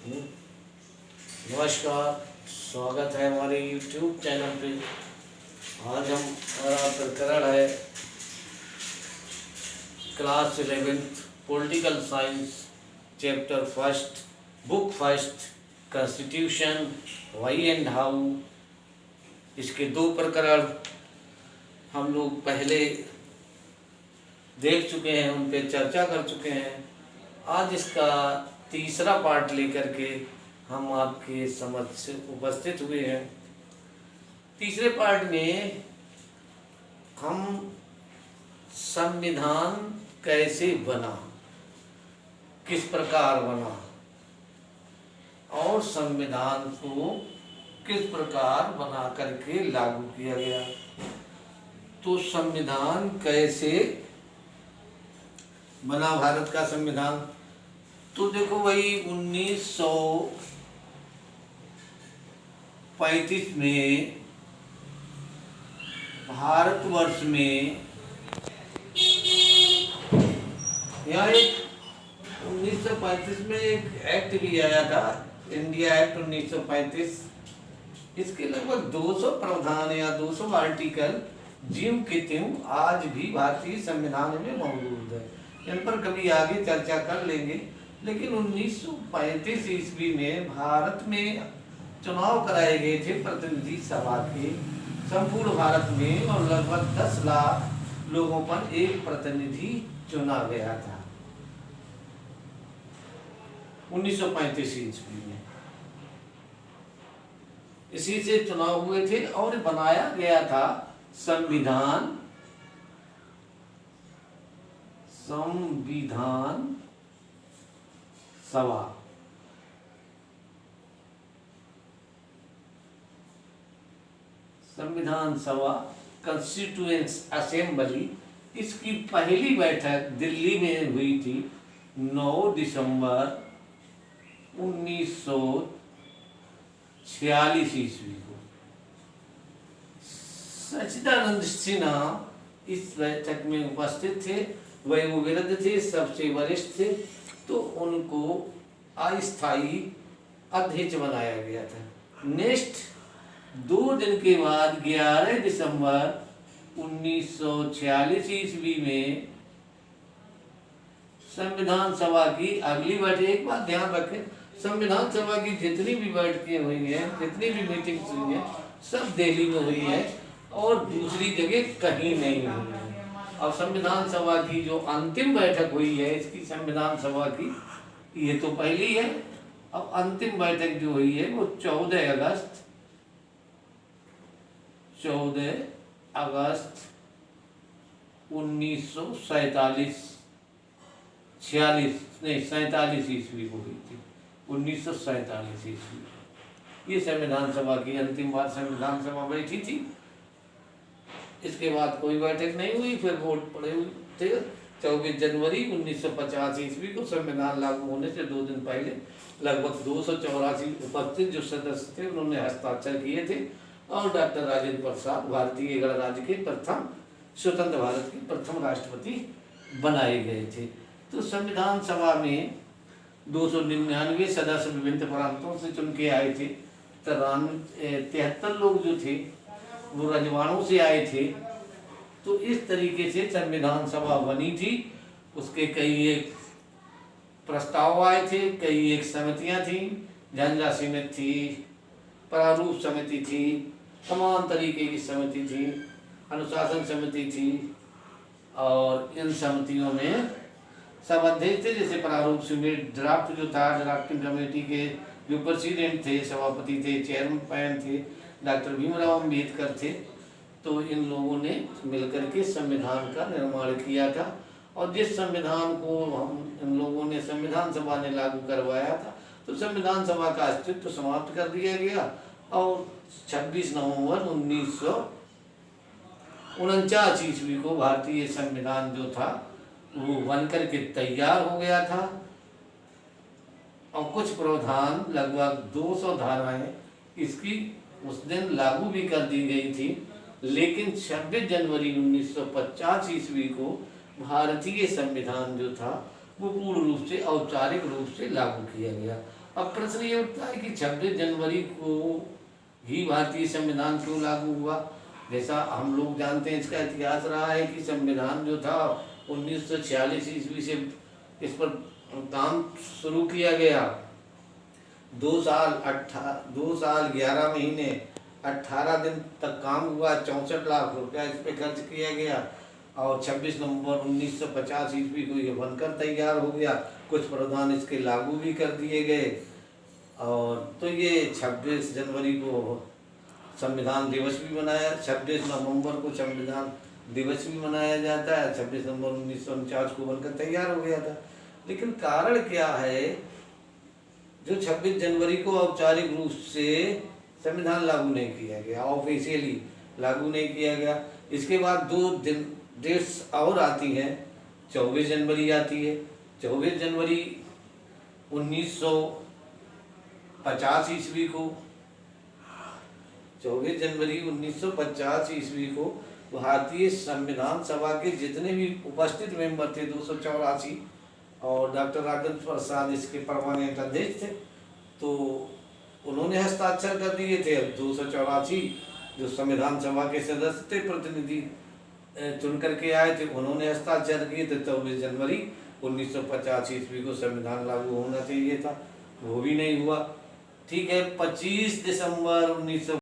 हम्म, नमस्कार। स्वागत है हमारे YouTube चैनल पे। आज हमारा प्रकरण है class 11th political science, chapter first, book first, constitution, why and how. इसके दो प्रकरण हम लोग पहले देख चुके हैं, उन पर चर्चा कर चुके हैं। आज इसका तीसरा पार्ट लेकर के हम आपके समक्ष उपस्थित हुए हैं। तीसरे पार्ट में हम संविधान कैसे बना, किस प्रकार बना और संविधान को किस प्रकार बना करके लागू किया गया। तो संविधान कैसे बना, भारत का संविधान, तो देखो भाई 1935 में भारतवर्ष में यहाँ एक 1935 में एक एक्ट भी आया था, इंडिया एक्ट 1935। इसके लगभग 200 प्रावधान या 200 आर्टिकल ज्यों के त्यों आज भी भारतीय संविधान में मौजूद है। इन पर कभी आगे चर्चा कर लेंगे। लेकिन 1935 ईस्वी में भारत में चुनाव कराए गए थे प्रतिनिधि सभा के, संपूर्ण भारत में, और लगभग 10 लाख लोगों पर एक प्रतिनिधि चुना गया था 1935 ईस्वी में। इसी से चुनाव हुए थे और बनाया गया था संविधान सभा। संविधान सभा, कॉन्स्टिट्यूएंट असेंबली, इसकी पहली बैठक दिल्ली में हुई थी 9 दिसंबर 1946 ईस्वी को। सच्चिदानंद सिन्हा इस बैठक में उपस्थित थे, वयोवृद्ध थे, सबसे वरिष्ठ थे, तो उनको अस्थायी अध्यक्ष बनाया गया था। नेक्स्ट 2 दिन के बाद 11 दिसंबर 1946 ईस्वी में संविधान सभा की अगली बैठक। एक बात ध्यान रखें, संविधान सभा की जितनी भी बैठकें हुई हैं, जितनी भी मीटिंग्स हुई हैं, सब दिल्ली में हुई है और दूसरी जगह कहीं नहीं हुई है। और संविधान सभा की जो अंतिम बैठक हुई है, इसकी संविधान सभा की, ये तो पहली है। अब अंतिम बैठक जो हुई है वो 14 अगस्त 1947 ईस्वी को हुई थी, 1947 ईस्वी। ये संविधान सभा की अंतिम बार संविधान सभा बैठी थी। इसके बाद कोई बैठक नहीं हुई। फिर वोट पड़े हुए थे 24 जनवरी 1950 ईस्वी को। संविधान लागू होने से 2 दिन पहले लगभग 284 उपस्थित जो सदस्य थे उन्होंने हस्ताक्षर किए थे और डॉक्टर राजेंद्र प्रसाद भारतीय गणराज्य के प्रथम, स्वतंत्र भारत के प्रथम राष्ट्रपति बनाए गए थे। तो संविधान सभा में 299 सदस्य विभिन्न प्रांतों से चुन के आए थे। 73 लोग जो थे वो रजवाड़ों से आए थे। तो इस तरीके से संविधान सभा बनी थी। उसके कई एक प्रस्ताव आए थे, कई एक समितियां थी, झंझा समिति थी, प्रारूप समिति थी, तमाम तरीके की समिति थी, अनुशासन समिति थी। और इन समितियों में सब अध्यक्ष थे। जैसे प्रारूप समिति, ड्राफ्ट जो था, ड्राफ्टिंग कमेटी के जो प्रेसिडेंट थे, सभापति थे, चेयरमैन थे, डॉक्टर भीमराव अम्बेडकर थे। तो इन लोगों ने मिलकर के संविधान का निर्माण किया था। और जिस संविधान को हम इन लोगों ने, संविधान सभा ने लागू करवाया था, तो संविधान सभा का अस्तित्व समाप्त कर दिया गया। और 26 नवंबर 1949 ईस्वी को भारतीय संविधान जो था वो बनकर के तैयार हो गया था। और कुछ प्रावधान, लगभग 200 धाराएं इसकी उस दिन लागू भी कर दी गई थी। लेकिन 26 जनवरी 1950 ईस्वी को भारतीय संविधान जो था वो पूर्ण रूप से, औपचारिक रूप से लागू किया गया। अब प्रश्न ये उठता है कि 26 जनवरी को ही भारतीय संविधान क्यों लागू हुआ। जैसा हम लोग जानते हैं, इसका इतिहास रहा है कि संविधान जो था 1946 ईस्वी से इस पर काम शुरू किया गया। 2 साल 11 महीने 18 दिन तक काम हुआ, 64 लाख रुपया इस पे खर्च किया गया और 26 नवंबर 1950 ईस्वी को ये बनकर तैयार हो गया। कुछ प्रावधान इसके लागू भी कर दिए गए। और तो ये 26 जनवरी को संविधान दिवस भी मनाया, 26 नवंबर को संविधान दिवस भी मनाया जाता है। 26 नवंबर 1949 को बनकर तैयार हो गया था। लेकिन कारण क्या है जो 26 जनवरी को औपचारिक रूप से संविधान लागू नहीं किया गया, ऑफिशियली लागू नहीं किया गया। इसके बाद 2 दिन डेट्स और आती हैं। 24 जनवरी आती है। 24 जनवरी 1950 ईस्वी को 24 जनवरी 1950 ईस्वी को भारतीय संविधान सभा के जितने भी उपस्थित मेंबर थे 284 और डॉक्टर राजेंद्र प्रसाद इसके परमानेंट अध्यक्ष थे, तो उन्होंने हस्ताक्षर कर दिए थे। 284 जो संविधान सभा के सदस्य थे, प्रतिनिधि चुन करके आए थे, उन्होंने हस्ताक्षर किए थे। 24 जनवरी 1950 ईस्वी को संविधान लागू होना चाहिए था, वो भी नहीं हुआ। ठीक है, 25 दिसंबर 19